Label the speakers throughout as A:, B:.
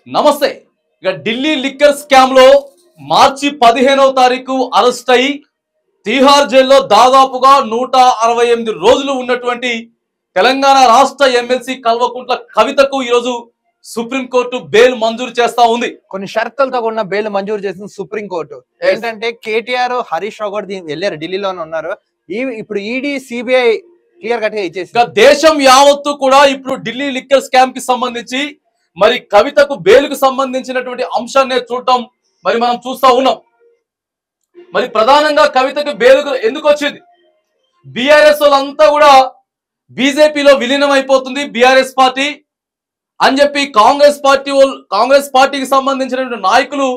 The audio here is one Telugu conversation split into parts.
A: నమస్తే. ఇక ఢిల్లీ లిక్కర్ స్కామ్ లో మార్చి 15వ తారీఖు అరెస్ట్ అయి తీహార్ జైల్లో దాదాపుగా 168 రోజులు ఉన్నటువంటి తెలంగాణ రాష్ట్ర ఎమ్మెల్సీ కల్వకుంట్ల కవితకు ఈరోజు సుప్రీంకోర్టు బెయిల్ మంజూరు చేస్తా ఉంది.
B: కొన్ని షరతులతో కూడిన బెయిల్ మంజూరు చేసింది సుప్రీంకోర్టు. ఏంటంటే కేటీఆర్, హరీష్ రావు కూడా వెళ్ళారు, ఢిల్లీలోనే ఉన్నారు. ఇప్పుడు ఈడీ, సిబిఐ క్లియర్ కట్ గా ఇచ్చేసి
A: దేశం యావత్తు కూడా ఇప్పుడు ఢిల్లీ లిక్కర్ స్కామ్ కి సంబంధించి మరి కవితకు బెయిల్ కు సంబంధించినటువంటి అంశాన్ని చూడటం మరి మనం చూస్తా ఉన్నాం. మరి ప్రధానంగా కవితకు బెయిల్ ఎందుకు వచ్చింది? బీఆర్ఎస్ వాళ్ళంతా కూడా బీజేపీలో విలీనం అయిపోతుంది బీఆర్ఎస్ పార్టీ అని చెప్పి కాంగ్రెస్ పార్టీకి సంబంధించినటువంటి నాయకులు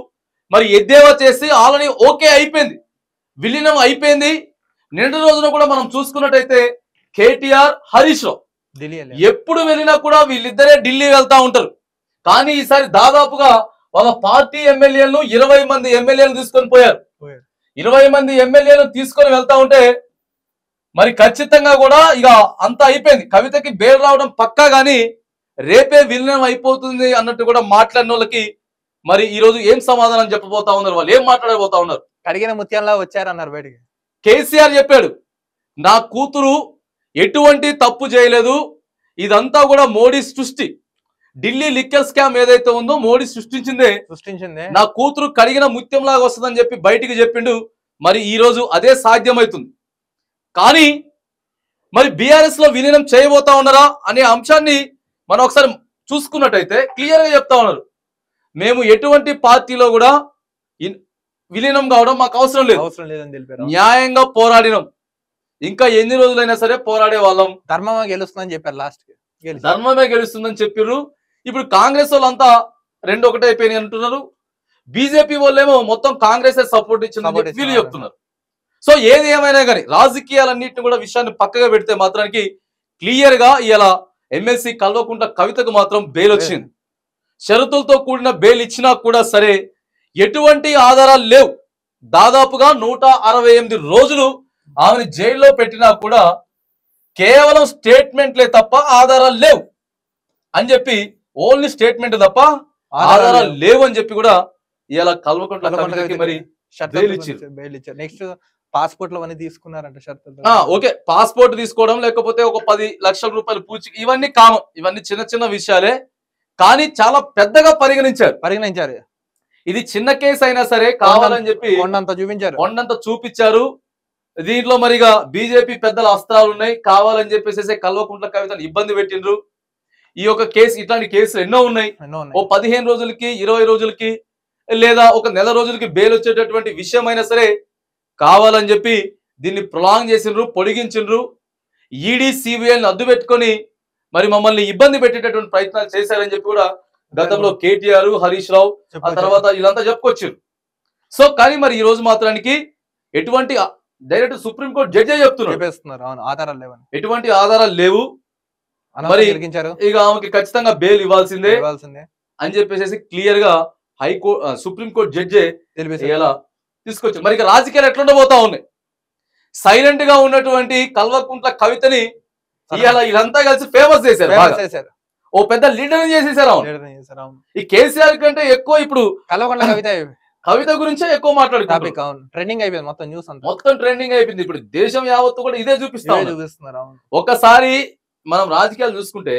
A: మరి ఎద్దేవా చేసి ఆల్రెడీ ఓకే అయిపోయింది, విలీనం అయిపోయింది. నిన్నటి రోజున కూడా మనం చూసుకున్నట్టయితే కేటీఆర్, హరీష్ రావు ఎప్పుడు వెళ్ళినా కూడా వీళ్ళిద్దరే ఢిల్లీ వెళ్తా ఉంటారు. కానీ ఈసారి దాదాపుగా వాళ్ళ పార్టీ ఎమ్మెల్యేలను 20 మంది ఎమ్మెల్యేలు తీసుకొని పోయారు. 20 మంది ఎమ్మెల్యేలను తీసుకొని వెళ్తా ఉంటే మరి ఖచ్చితంగా కూడా ఇక అంతా అయిపోయింది. కవితకి బెయిల్ రావడం పక్కా, గానీ రేపే విలీనం అయిపోతుంది అన్నట్టు కూడా మాట్లాడిన వాళ్ళకి మరి ఈ రోజు ఏం సమాధానం చెప్పబోతా ఉన్నారు, వాళ్ళు ఏం మాట్లాడబోతా ఉన్నారు?
B: కడిగిన ముత్యంలా వచ్చారన్నారు బయటికి.
A: కేసీఆర్ చెప్పాడు, నా కూతురు ఎటువంటి తప్పు చేయలేదు, ఇదంతా కూడా మోడీ సృష్టి. ఢిల్లీ లిక్కర్ స్కామ్ ఏదైతే ఉందో మోడీ సృష్టించిందే, నా కూతురు కడిగిన ముత్యంలాగా వస్తుందని చెప్పి బయటికి చెప్పిండు. మరి ఈ రోజు అదే సాధ్యమవుతుంది. కానీ మరి బీఆర్ఎస్ లో విలీనం చేయబోతా ఉన్నారా అనే అంశాన్ని మనం ఒకసారి చూసుకున్నట్టయితే క్లియర్ గా చెప్తా ఉన్నారు, మేము ఎటువంటి పార్టీలో కూడా విలీనం కావడం మాకు అవసరం లేదని తెలిపారు. న్యాయంగా పోరాడినాం, ఇంకా ఎన్ని రోజులైనా సరే పోరాడే వాళ్ళం,
B: ధర్మమే గెలుస్తుందని చెప్పారు. లాస్ట్
A: ధర్మమే గెలుస్తుందని చెప్పారు. ఇప్పుడు కాంగ్రెస్ వాళ్ళంతా రెండు ఒకటే అయిపోయినాయి అంటున్నారు. బీజేపీ వాళ్ళేమో మొత్తం కాంగ్రెస్ సపోర్ట్ ఇచ్చిందని వీళ్ళు చెప్తున్నారు. సో ఏది ఏమైనా కానీ రాజకీయాలన్నింటినీ కూడా విషయాన్ని పక్కగా పెడితే మాత్రానికి క్లియర్ గా ఇలా ఎమ్మెల్సీ కల్వకుంట్ల కవితకు మాత్రం బెయిల్ వచ్చింది. షరతులతో కూడిన బెయిల్ ఇచ్చినా కూడా సరే ఎటువంటి ఆధారాలు లేవు. దాదాపుగా 168 రోజులు ఆమెను జైల్లో పెట్టినా కూడా కేవలం స్టేట్మెంట్లే తప్ప ఆధారాలు లేవు అని చెప్పి, ఓన్లీ స్టేట్మెంట్ తప్ప ఆధారాలు లేవు అని చెప్పి కూడా ఇలా కల్వకుంట్ల కవితకి మరి బెయిల్ ఇచ్చారు.
B: నెక్స్ట్ పాస్పోర్ట్ లో తీసుకున్నారంట షరతులు.
A: ఓకే, పాస్పోర్ట్ తీసుకోవడం, లేకపోతే ఒక 10 లక్షల రూపాయలు పూచి, ఇవన్నీ కామన్, ఇవన్నీ చిన్న చిన్న విషయాలే. కానీ చాలా పెద్దగా పరిగణించారు. ఇది చిన్న కేసు అయినా సరే కావాలని చెప్పి కొండంత చూపించారు. దీంట్లో మరిగా బీజేపీ పెద్దల అస్త్రాలు ఉన్నాయి, కావాలని చెప్పేసి కల్వకుంట్ల కవితను ఇబ్బంది పెట్టిండ్రు. ఈ యొక్క కేసు, ఇట్లాంటి కేసులు ఎన్నో ఉన్నాయి. ఓ 15 రోజులకి, 20 రోజులకి, లేదా ఒక నెల రోజులకి బెయిల్ వచ్చేటటువంటి విషయం అయినా సరే కావాలని చెప్పి దీన్ని ప్రొలాంగ్ చేసిండ్రు, పొడిగించిండ్రు. ఈడీ, సిబిఐని అడ్డు పెట్టుకొని మరి మమ్మల్ని ఇబ్బంది పెట్టేటటువంటి ప్రయత్నాలు చేశారని చెప్పి కూడా గతంలో కేటీఆర్, హరీష్ రావు ఆ తర్వాత వీళ్ళంతా చెప్పుకొచ్చారు. సో కానీ మరి ఈ రోజు మాత్రానికి ఎటువంటి డైరెక్ట్ సుప్రీంకోర్టు జడ్జే చెప్తున్నారు ఎటువంటి ఆధారాలు లేవు, మరి ఇక ఆమెకి ఖచ్చితంగా బెయిల్ ఇవ్వాల్సిందే అని చెప్పేసి క్లియర్ గా సుప్రీంకోర్టు జడ్జే ఇలా తీసుకొచ్చారు. మరి ఇక రాజకీయాలు ఎట్లుండబోతా ఉన్నాయి? సైలెంట్ గా ఉన్నటువంటి కల్వకుంట్ల కవితని ఇవాళ వీళ్ళంతా కలిసి ఫేమస్ చేశారు, ఓ పెద్ద లీడర్ చేసేసారు. ఈ కేసీఆర్ కంటే ఎక్కువ ఇప్పుడు కవిత గురించే ఎక్కువ మాట్లాడుతున్నారు.
B: ట్రెండింగ్ అయిపోయింది మొత్తం, న్యూస్
A: మొత్తం ట్రెండింగ్ అయిపోయింది. ఇప్పుడు దేశం యావత్తు కూడా ఇదే చూపిస్తున్నారు. ఒకసారి మనం రాజకీయాలు చూసుకుంటే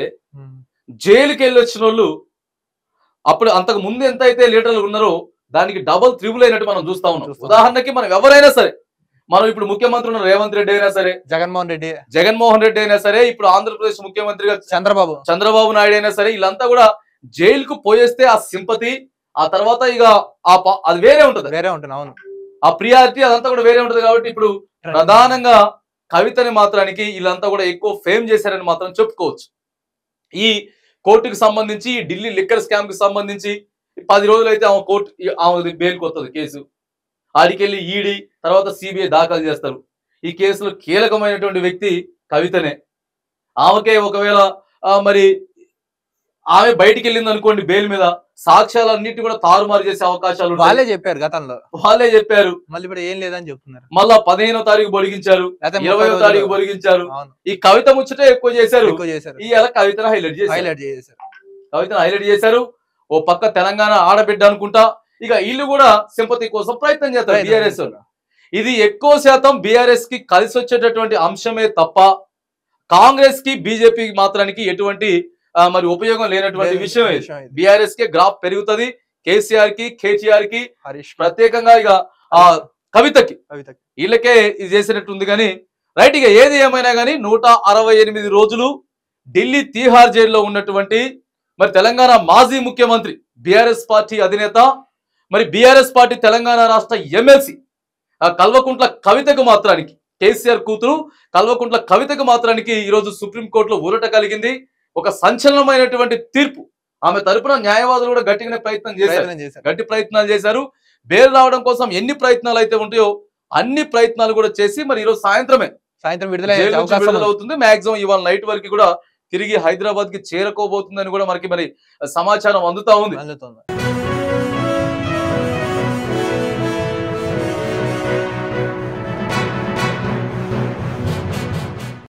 A: జైలుకి వెళ్ళి వచ్చిన వాళ్ళు అప్పుడు అంతకు ముందు ఎంత అయితే లీడర్లు ఉన్నారో దానికి డబుల్ త్రిబుల్ అయినట్టు మనం చూస్తా ఉన్నాం. ఉదాహరణకి మనం ఎవరైనా సరే, మనం ఇప్పుడు ముఖ్యమంత్రి ఉన్న రేవంత్ రెడ్డి అయినా సరే, జగన్మోహన్ రెడ్డి అయినా సరే, ఇప్పుడు ఆంధ్రప్రదేశ్ ముఖ్యమంత్రిగా చంద్రబాబు నాయుడు అయినా సరే, వీళ్ళంతా కూడా జైలుకు పోయేస్తే ఆ సింపతి, ఆ తర్వాత ఇక అది వేరే ఉంటది.
B: అవును,
A: ఆ ప్రియారిటీ అదంతా కూడా వేరే ఉంటది. కాబట్టి ఇప్పుడు ప్రధానంగా కవితని మాత్రానికి వీళ్ళంతా కూడా ఎక్కువ ఫేమ్ చేశారని మాత్రం చెప్పుకోవచ్చు. ఈ కోర్టుకు సంబంధించి, ఈ ఢిల్లీ లిక్కర్ స్కామ్ కి సంబంధించి 10 రోజులు అయితే ఆమె బెయిల్కి వస్తుంది కేసు. ఆడికెళ్ళి ఈడీ, తర్వాత సిబిఐ దాఖలు చేస్తారు. ఈ కేసులో కీలకమైనటువంటి వ్యక్తి కవితనే. ఆమెకే ఒకవేళ మరి ఆమె బయటికి వెళ్ళింది అనుకోండి బెయిల్ మీద, సాక్ష్యాలన్నిటి కూడా తారుమారు చేసే అవకాశాలు
B: వాళ్ళే చెప్పారు, గతంలో
A: వాళ్ళే చెప్పారు.
B: మళ్ళీ ఇప్పుడు ఏం లేదని చెప్తున్నారు.
A: మళ్ళా 15వ తారీఖు పొడిగించారు, 20వ తారీఖు పొడిగించారు. ఈ కవిత ముచ్చటే ఎక్కువ చేశారు. ఈ కవితను హైలైట్ చేశారు. ఓ పక్క తెలంగాణ ఆడబిడ్డ అనుకుంటా, ఇక వీళ్ళు కూడా సింపతి కోసం ప్రయత్నం చేస్తారు బీఆర్ఎస్. ఇది ఎక్కువ శాతం బీఆర్ఎస్ కి కలిసి వచ్చేటటువంటి అంశమే తప్ప కాంగ్రెస్ కి బీజేపీకి మాత్రానికి ఎటువంటి మరి ఉపయోగం లేనటువంటి విషయం. బీఆర్ఎస్ కి గ్రాఫ్ పెరుగుతుంది, కేసీఆర్ కి కేటీఆర్ కి ప్రత్యేకంగా ఇక ఆ కవితకి వీళ్ళకే ఇది చేసినట్టుంది. కానీ రైట్, ఇక ఏది ఏమైనా కానీ 168 రోజులు ఢిల్లీ తీహార్ జైల్లో ఉన్నటువంటి మరి తెలంగాణ మాజీ ముఖ్యమంత్రి, బీఆర్ఎస్ పార్టీ అధినేత, మరి బీఆర్ఎస్ పార్టీ తెలంగాణ రాష్ట్ర ఎమ్మెల్సీ కల్వకుంట్ల కవితకు మాత్రానికి, కేసీఆర్ కూతురు కల్వకుంట్ల కవితకు మాత్రానికి ఈరోజు సుప్రీంకోర్టులో ఊరట కలిగింది. ఒక సంచలనమైనటువంటి తీర్పు. ఆమె తరపున న్యాయవాదులు కూడా గట్టిగానే గట్టి ప్రయత్నాలు చేశారు. బెయిల్ రావడం కోసం ఎన్ని ప్రయత్నాలు అయితే ఉంటాయో అన్ని ప్రయత్నాలు కూడా చేసి మరి ఈరోజు సాయంత్రం విడుదల అవుతుంది. మాక్సిమం ఇవాళ నైట్ వరకు కూడా తిరిగి హైదరాబాద్ కి చేరుకోబోతుందని కూడా మనకి మరి సమాచారం అందుతా ఉంది.